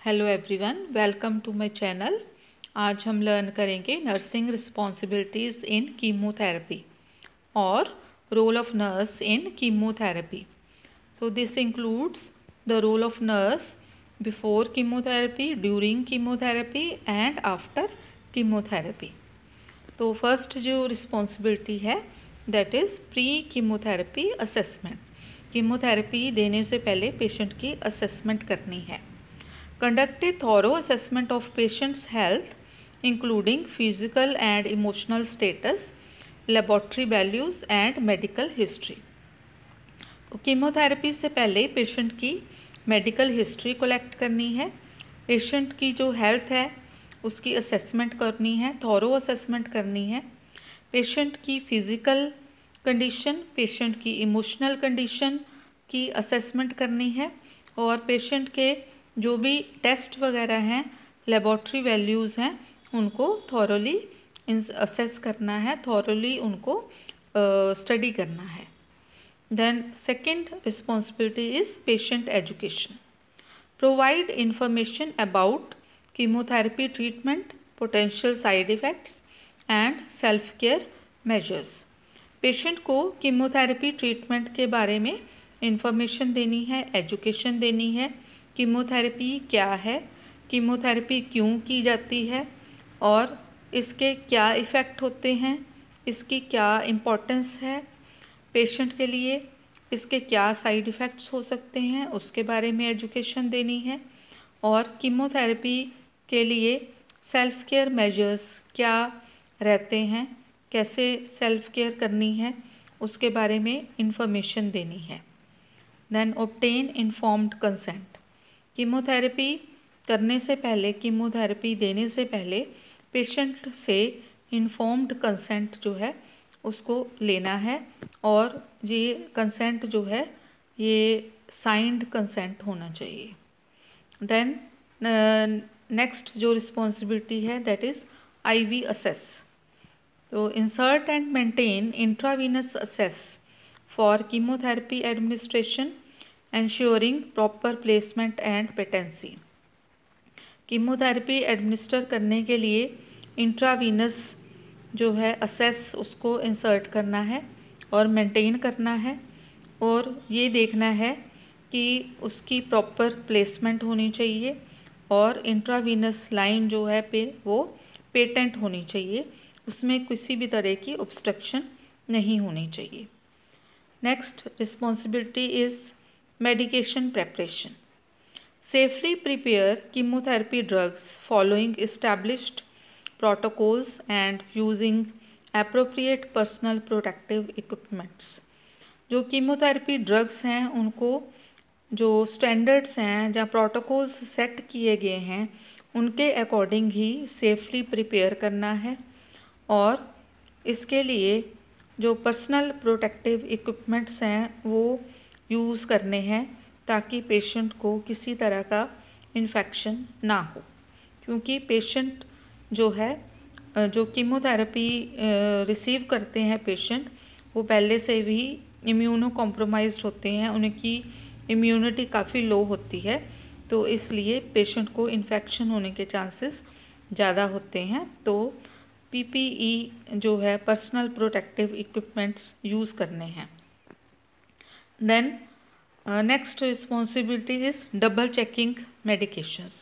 Hello everyone, welcome to my channel. आज हम learn करेंगे नर्सिंग रिस्पॉन्सिबिलिटीज़ इन कीमोथेरेपी और role of nurse in chemotherapy. So this includes the role of nurse before chemotherapy, during chemotherapy and after chemotherapy. तो first जो responsibility है that is pre chemotherapy assessment. Chemotherapy देने से पहले patient की assessment करनी है। Conduct a thorough assessment of patient's health, including physical and emotional status, laboratory values and medical history. तो कीमोथेरेपी से पहले पेशेंट की मेडिकल हिस्ट्री कलेक्ट करनी है। पेशेंट की जो हेल्थ है उसकी असेसमेंट करनी है, थॉरो असेसमेंट करनी है। पेशेंट की फिज़िकल कंडीशन, पेशेंट की इमोशनल कंडीशन की असेसमेंट करनी है और पेशेंट के जो भी टेस्ट वगैरह हैं, लेबॉर्ट्री वैल्यूज़ हैं, उनको थॉरोली असेस करना है, थॉरोली उनको स्टडी करना है। Then second responsibility is patient education. Provide information about chemotherapy treatment, potential side effects and self care measures. Patient को कीमोथेरेपी ट्रीटमेंट के बारे में इंफॉर्मेशन देनी है, एजुकेशन देनी है। कीमोथेरेपी क्या है, कीमोथेरेपी क्यों की जाती है और इसके क्या इफ़ेक्ट होते हैं, इसकी क्या इम्पोर्टेंस है पेशेंट के लिए, इसके क्या साइड इफ़ेक्ट्स हो सकते हैं, उसके बारे में एजुकेशन देनी है। और कीमोथेरेपी के लिए सेल्फ केयर मेजर्स क्या रहते हैं, कैसे सेल्फ केयर करनी है, उसके बारे में इंफॉर्मेशन देनी है। Then obtain informed consent. Chemotherapy करने से पहले, कीमोथेरेपी देने से पहले पेशेंट से इन्फॉर्म्ड कंसेंट जो है उसको लेना है और ये कंसेंट जो है ये साइंड कंसेंट होना चाहिए। देन नेक्स्ट जो रिस्पॉन्सिबिलिटी है दैट इज़ आईवी असेस। तो insert and maintain intravenous assess for chemotherapy administration, ensuring proper placement and patency। Chemotherapy administer करने के लिए इंट्रावीनस जो है असेस उसको इंसर्ट करना है और मेंटेन करना है और ये देखना है कि उसकी प्रॉपर प्लेसमेंट होनी चाहिए और इंट्रावीनस लाइन जो है वो पेटेंट होनी चाहिए, उसमें किसी भी तरह की ऑब्स्ट्रक्शन नहीं होनी चाहिए। Next responsibility is medication preparation. Safely prepare chemotherapy drugs following established protocols and using appropriate personal protective equipments. जो कीमोथेरेपी ड्रग्स हैं उनको जो स्टैंडर्ड्स हैं जहाँ प्रोटोकॉल्स सेट किए गए हैं उनके अकॉर्डिंग ही सेफली प्रिपेयर करना है और इसके लिए जो पर्सनल प्रोटेक्टिव इक्विपमेंट्स हैं वो यूज़ करने हैं ताकि पेशेंट को किसी तरह का इन्फेक्शन ना हो, क्योंकि पेशेंट जो है जो कीमोथेरेपी रिसीव करते हैं पेशेंट वो पहले से भी इम्यूनो कॉम्प्रोमाइज्ड होते हैं, उनकी इम्यूनिटी काफ़ी लो होती है, तो इसलिए पेशेंट को इन्फेक्शन होने के चांसेस ज़्यादा होते हैं। तो पीपीई जो है पर्सनल प्रोटेक्टिव इक्विपमेंट्स यूज़ करने हैं। Then next responsibility is double checking medications.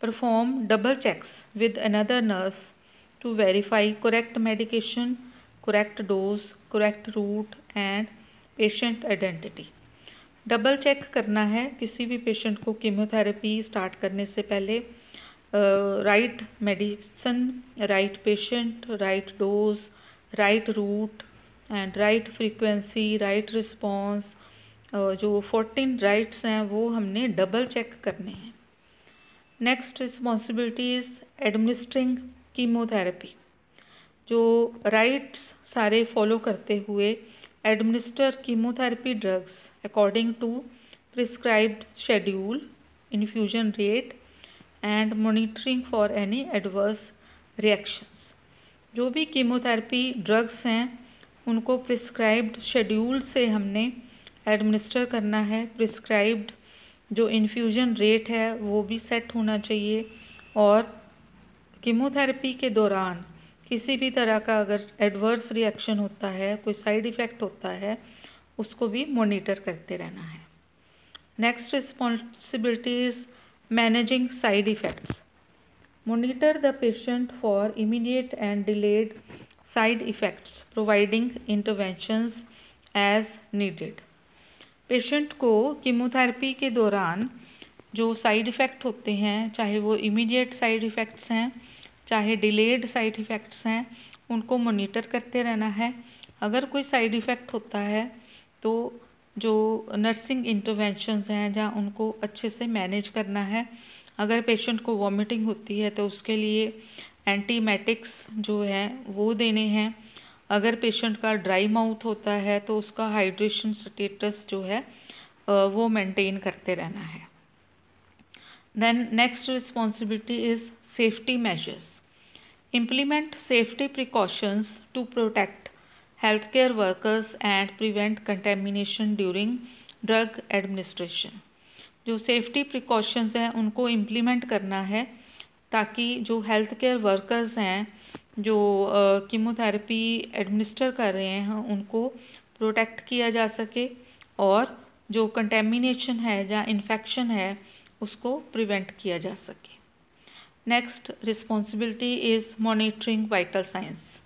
Perform double checks with another nurse to verify correct medication, correct dose, correct route and patient identity. Double check करना है किसी भी patient को chemotherapy start करने से पहले, right medicine, right patient, right dose, right route and right frequency, right response, जो 14 rights हैं वो हमने डबल चेक करने हैं। Next responsibility is administering chemotherapy. जो राइट्स सारे फॉलो करते हुए administer chemotherapy drugs according to prescribed schedule, infusion rate and monitoring for any adverse reactions. जो भी कीमोथेरेपी ड्रग्स हैं उनको प्रिस्क्राइब्ड शेड्यूल से हमने एडमिनिस्टर करना है, प्रिस्क्राइब्ड जो इन्फ्यूजन रेट है वो भी सेट होना चाहिए, और कीमोथेरेपी के दौरान किसी भी तरह का अगर एडवर्स रिएक्शन होता है, कोई साइड इफ़ेक्ट होता है, उसको भी मॉनिटर करते रहना है। Next responsibility is managing side effects. Monitor the patient for immediate and delayed side effects, providing interventions as needed. Patient को कीमोथेरेपी के दौरान जो साइड इफ़ेक्ट होते हैं, चाहे वो इमीडिएट साइड इफ़ेक्ट्स हैं, चाहे डिलेड साइड इफ़ेक्ट्स हैं, उनको मॉनिटर करते रहना है। अगर कोई साइड इफ़ेक्ट होता है तो जो नर्सिंग इंटरवेंशंस हैं जहाँ उनको अच्छे से मैनेज करना है। अगर पेशेंट को वॉमिटिंग होती है तो उसके लिए एंटीमेटिक्स जो हैं वो देने हैं। अगर पेशेंट का ड्राई माउथ होता है तो उसका हाइड्रेशन स्टेटस जो है वो मेंटेन करते रहना है। Then next responsibility is safety measures. Implement safety precautions to protect healthcare workers and prevent contamination during drug administration. जो सेफ्टी प्रिकॉशंस हैं उनको इम्प्लीमेंट करना है ताकि जो हेल्थ केयर वर्कर्स हैं जो कीमोथेरेपी एडमिनिस्टर कर रहे हैं उनको प्रोटेक्ट किया जा सके, और जो कंटेमिनेशन है या इन्फेक्शन है उसको प्रिवेंट किया जा सके। Next responsibility is monitoring vital science.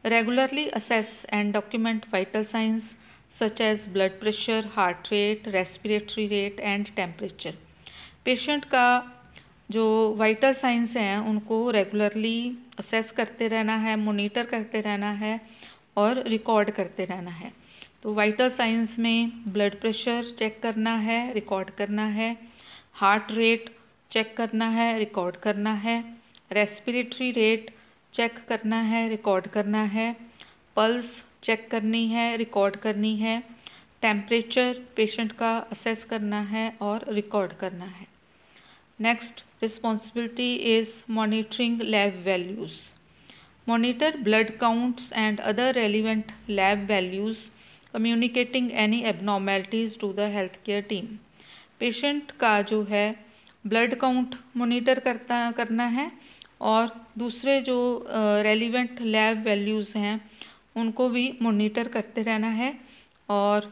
Regularly assess and document vital signs such as blood pressure, heart rate, respiratory rate and temperature. Patient का जो वाइटल साइंस हैं उनको रेगुलरली असेस करते रहना है, मॉनिटर करते रहना है और रिकॉर्ड करते रहना है। तो वाइटल साइंस में ब्लड प्रेशर चेक करना है, रिकॉर्ड करना है, हार्ट रेट चेक करना है, रिकॉर्ड करना है, रेस्पिरेटरी रेट चेक करना है, रिकॉर्ड करना है, पल्स चेक करनी है, रिकॉर्ड करनी है, टेम्परेचर पेशेंट का असेस करना है और रिकॉर्ड करना है। Next responsibility is monitoring lab values. Monitor blood counts and other relevant lab values communicating any abnormalities to the health care team. Patient का जो है ब्लड काउंट मॉनिटर करना है और दूसरे जो रेलिवेंट लैब वैल्यूज़ हैं उनको भी मॉनिटर करते रहना है, और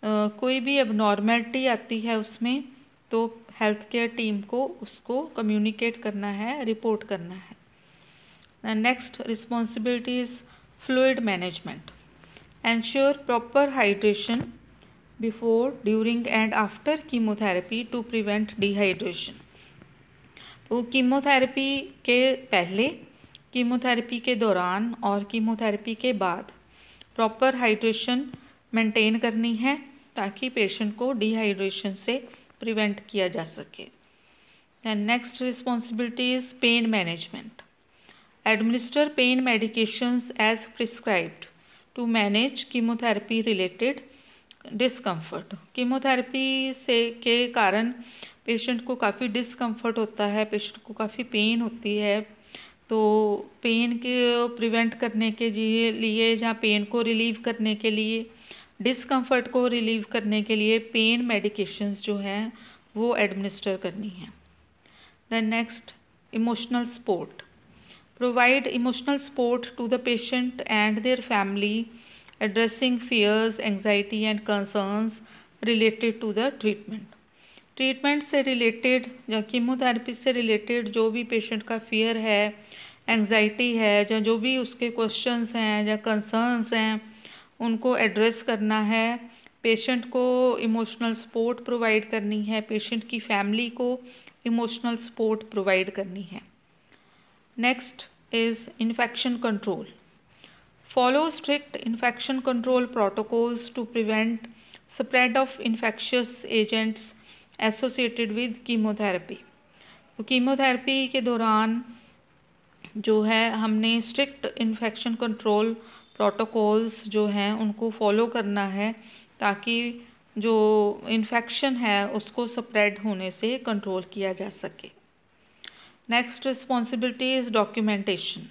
कोई भी एबनॉर्मेलिटी आती है उसमें तो हेल्थ केयर टीम को उसको कम्युनिकेट करना है, रिपोर्ट करना है। Next responsibility is fluid management. Ensure proper hydration before, during and after chemotherapy to prevent dehydration. तो कीमोथेरेपी के पहले, कीमोथेरेपी के दौरान और कीमोथेरेपी के बाद प्रॉपर हाइड्रेशन मेंटेन करनी है ताकि पेशेंट को डिहाइड्रेशन से प्रिवेंट किया जा सके। Then next responsibility is pain management. Administer pain medications as prescribed to manage chemotherapy related discomfort. Chemotherapy से के कारण पेशेंट को काफ़ी डिस्कम्फर्ट होता है, पेशेंट को काफ़ी पेन होती है। तो पेन के प्रिवेंट करने के लिए जहाँ पेन को रिलीव करने के लिए, डिस्कम्फर्ट को रिलीव करने के लिए पेन मेडिकेशंस जो हैं वो एडमिनिस्टर करनी है। Then next emotional support. Provide emotional support to the patient and their family addressing fears, anxiety and concerns related to the treatment से रिलेटेड या कीमोथेरेपी से रिलेटेड जो भी पेशेंट का फियर है, एंग्जाइटी है, या जो भी उसके क्वेश्चंस हैं या कंसर्न्स हैं उनको एड्रेस करना है। पेशेंट को इमोशनल सपोर्ट प्रोवाइड करनी है, पेशेंट की फैमिली को इमोशनल सपोर्ट प्रोवाइड करनी है। Next is infection control. Follow strict infection control protocols to prevent spread of infectious agents associated with chemotherapy. तो कीमोथेरेपी के दौरान जो है हमने स्ट्रिक्ट इन्फेक्शन कंट्रोल प्रोटोकॉल्स जो हैं उनको फॉलो करना है ताकि जो इन्फेक्शन है उसको स्प्रेड होने से कंट्रोल किया जा सके। Next responsibility is documentation.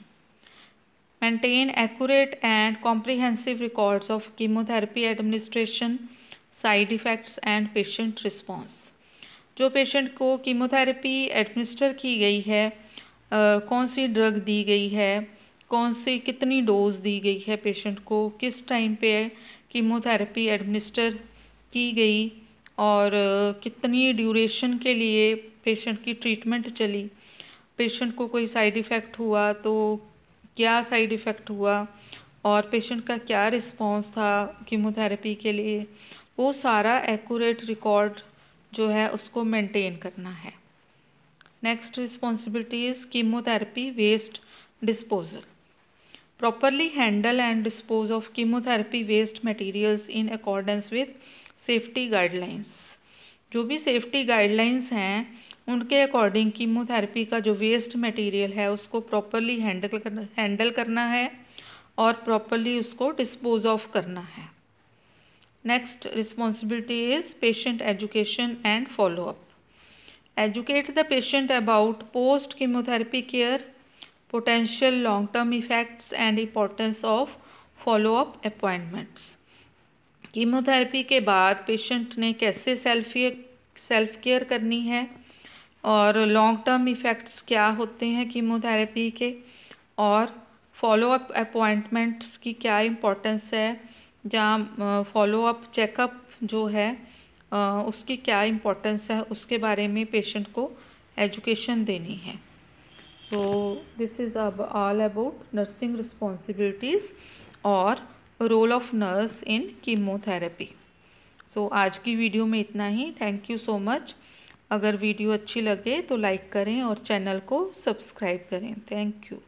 Maintain accurate and comprehensive records of chemotherapy administration, side effects and patient response. जो पेशेंट को कीमोथेरेपी एडमिनिस्टर की गई है, कौन सी ड्रग दी गई है, कौन सी कितनी डोज दी गई है पेशेंट को, किस टाइम पे कीमोथेरेपी एडमिनिस्टर की गई और कितनी ड्यूरेशन के लिए पेशेंट की ट्रीटमेंट चली, पेशेंट को कोई साइड इफ़ेक्ट हुआ तो क्या साइड इफ़ेक्ट हुआ और पेशेंट का क्या रिस्पॉन्स था कीमोथेरेपी के लिए, वो सारा एक्यूरेट रिकॉर्ड जो है उसको मेंटेन करना है। Next responsibility is chemotherapy waste disposal. Properly handle and dispose of chemotherapy waste materials in accordance with safety guidelines। जो भी सेफ्टी गाइडलाइंस हैं उनके अकॉर्डिंग कीमोथेरेपी का जो वेस्ट मटेरियल है उसको प्रॉपरली हैंडल करना है और प्रॉपरली उसको डिस्पोज ऑफ करना है। Next responsibility is patient education and follow up. Educate the patient about post chemotherapy care, potential long-term effects and importance of follow-up appointments। Chemotherapy के बाद पेशेंट ने कैसे सेल्फ केयर करनी है और लॉन्ग टर्म इफ़ेक्ट्स क्या होते हैं कीमोथेरेपी के, और फॉलोअप अपॉइंटमेंट्स की क्या इम्पोर्टेंस है, जहाँ फॉलोअप चेकअप जो है उसकी क्या इम्पोर्टेंस है, उसके बारे में पेशेंट को एजुकेशन देनी है। So this is all about nursing responsibilities और role of nurse in chemotherapy. So आज की वीडियो में इतना ही। Thank you so much. अगर वीडियो अच्छी लगे तो लाइक करें और चैनल को सब्सक्राइब करें। Thank you.